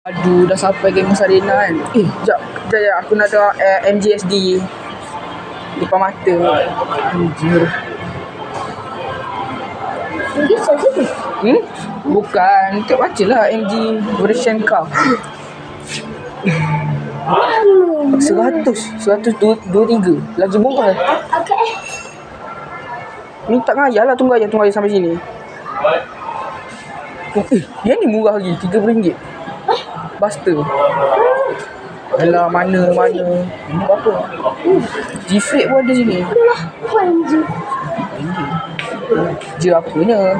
Aduh, dah sampai Gamers Arena kan. Sekejap aku nak tengok MGSD depan mata. Anjir. Ini saja. Bukan. Tengok baca lah MG version car. 123 lagi murah. Okay. Ni tak ngayal lah, tunggu ayah sampai sini. Yang ni murah lagi, RM30. Buster. Alah, mana ini berapa? G-Flip pun ada sini. Je apanya?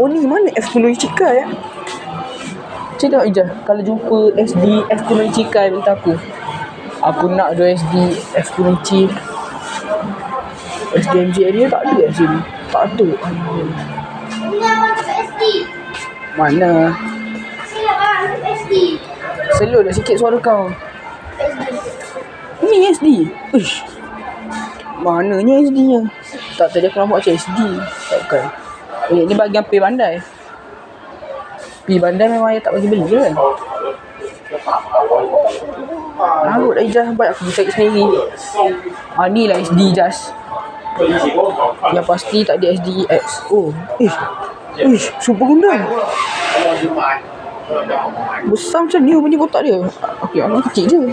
Oh ni mana F10 Ichikai ya? Cik tengok Ijaz, kalau jumpa SD F10 Ichikai minta aku. Aku nak ada SD F10 Ichi. SDMG area tak ada sini. Tak ada. Mana? Slow dah sikit suara kau. Ni SD. Uish. Mananya SD nya? Tak, tadi aku nampak macam SD. Takkan. Ni bahagian P Bandai. P Bandai memang ayah tak bagi beli kan? Larut dah Ijaz, baik aku cari sendiri. Ni lah SD Ijaz. Yang pasti tak ada SDX. Super Gundam. Besar macam ni punya kotak dia. Okey, anak kecil je.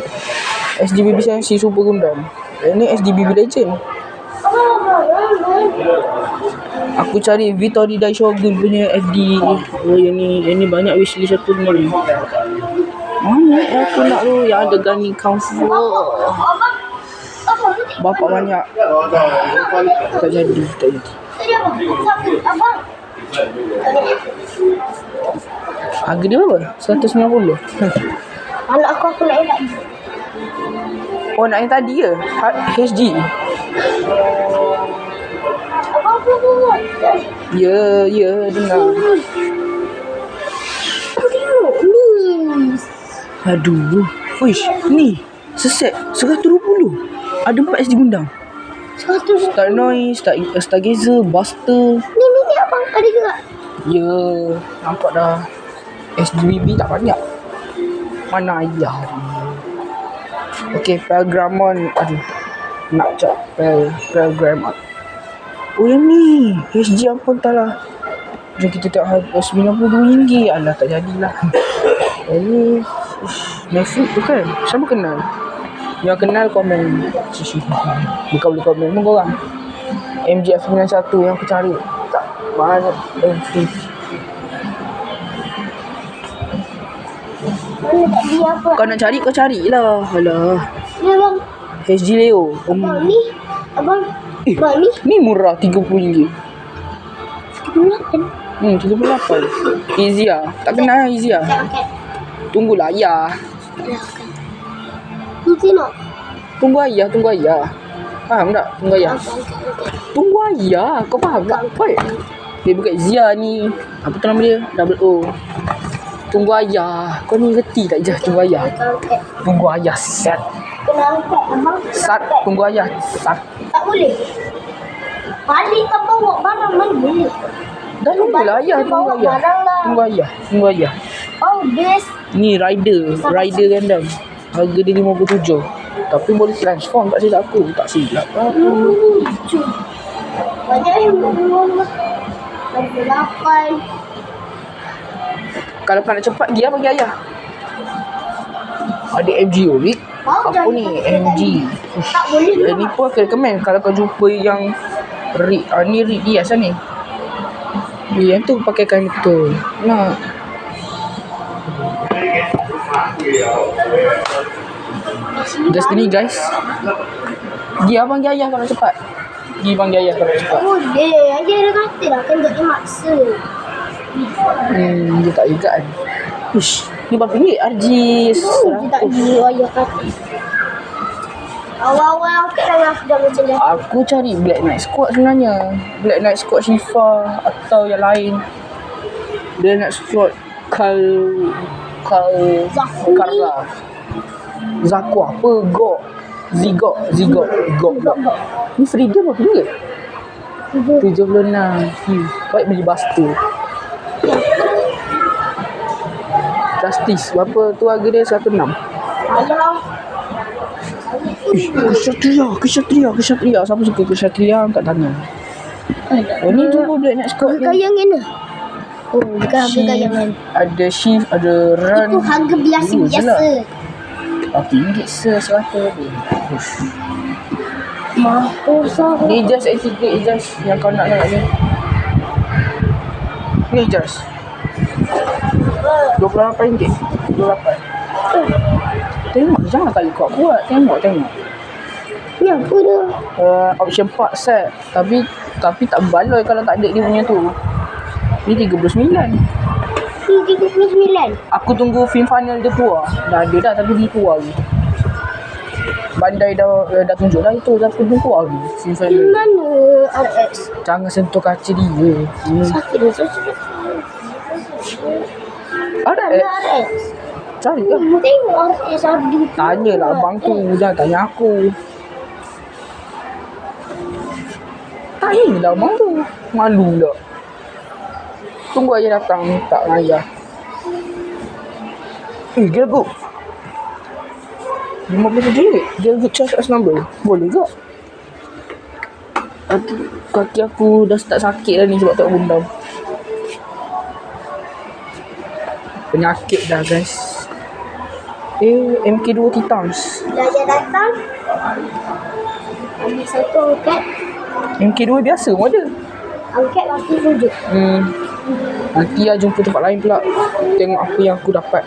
SD Baby Sensi Super Gundam. Ini SD Baby Legend. Aku cari Vittori Dai Shogun punya SD. Yang ni banyak wishlist aku ni. Mana aku nak tu yang ada Gani Kung-Fu. Bapak banyak. Tak jadi. Harga dia berapa? 190. Anak aku nak elak. Oh, nak yang tadi ke? HG. Ya, dengar. Tengok ni. Aduh. Wish, ni seset 120. Ada 4 SD Gundam. 100. Star Noise, Stargazer, Buster. Ni abang ada juga. Ya, nampak dah. SDBB tak banyak. Mana ayah? Okey, Pelgramon. Aduh, nak cak Pelgramon. Oh, yang ni HG apa entahlah. Jom kita tengok harga RM92. Alah, tak jadilah. Ini Netflix tu kan? Siapa kenal? Yang kenal komen. Bukan boleh komen pun korang. MGF 91 yang aku cari. Tak banyak. Kau nak cari, kau carilah. Alah. Ni abang. HG Leo. Abang ni. Abang. Abang ni. Ni murah RM30. 38. 38. Izia. Tak kenal Izia. Tunggulah ayah. Ni tengok. Tunggu ayah. Faham tak? Tunggu ayah. Tunggu ayah. Kau faham tak? Baik. Dia bukan Zia ni. Apa tu nama dia? Double O. Tunggu ayah. Kau ni reti tak je? Tunggu ayah. Tunggu ayah. Set. Kena angkat abang. Sat. Tunggu ayah. Sat. Tak boleh. Balik kau bawa barang mana boleh. Dah tunggulah ayah. Tunggu ayah. Oh, best. Ni Rider Gundam. Harga dia 57. Tapi boleh transform tak silap aku. Tak silap lah. Banyak yang berbual. 28. Kalau kau nak cepat, dia bagi ayah. Ada MG Orik. Apa ni? MG. Tak boleh. Ni pun aku recommend. Kalau kau jumpa yang Rig. Ni Rig Diaz lah ni. Yang tu pakai kain betul. Nak. Destiny guys. Dia abang ayah kalau cepat. Dia abang ayah kalau cepat. Boleh. Ayah dah kata dah kan tak maksa. Dia tak juga kan. Uish, ni berapa ringgit? RG Dia tak dia ayah kata. Awal-awal aku dah macam dah. Aku cari Black Knight Squad sebenarnya. Black Knight Squad Shifa atau yang lain. Black Knight Squad Karra. Zaku apa? Zigot. Ni free dia berapa ringgit? 76. Baik beli Buster. Justice. Berapa tu harga dia? 106. Ayah. Kesatria. Siapa suka Kesatria angkat tangan. Oh ni tu budak nak skot ni. Kayangan lah. Oh, bukan harga kayangan. Ada shift, ada run. Itu harga biasa-biasa. RM8 100 lebih. Mampus lah. Ni just Ijaz yang kau nak ni. Ni Ijaz. RM28. 28. Tengok jangan kali kau buat. Tengok. Ni apa dah? Option 4 set. Tapi tak berbaloi kalau tak ada dia punya tu. Ni 39. Ni 39. Aku tunggu film final dia keluar. Dah ada dah tapi belum keluar lagi. Bandai dah tunjuk dah itu tapi belum keluar lagi. Film Di final. mana RX? Jangan sentuh kaca dia. Sakit dah sakit. Ada RX. cari lah. Tengok RX ada. Tanyalah abang tu. Jangan tanya aku. Tanyalah abang tu. Malu tak? Tunggu ayah datang minta dengan ayah. Gelgut. RM50. Gelgut charge atas number. Boleh ke? Kaki aku dah start sakit dah ni sebab tak bundam. Penyakit dah guys. MK2 Titans. Dah datang. Ambil satu angkat. MK2 biasa pun ada. Angkat lagi tunjuk. Nanti lah jumpa tempat lain pula. Tengok apa yang aku dapat.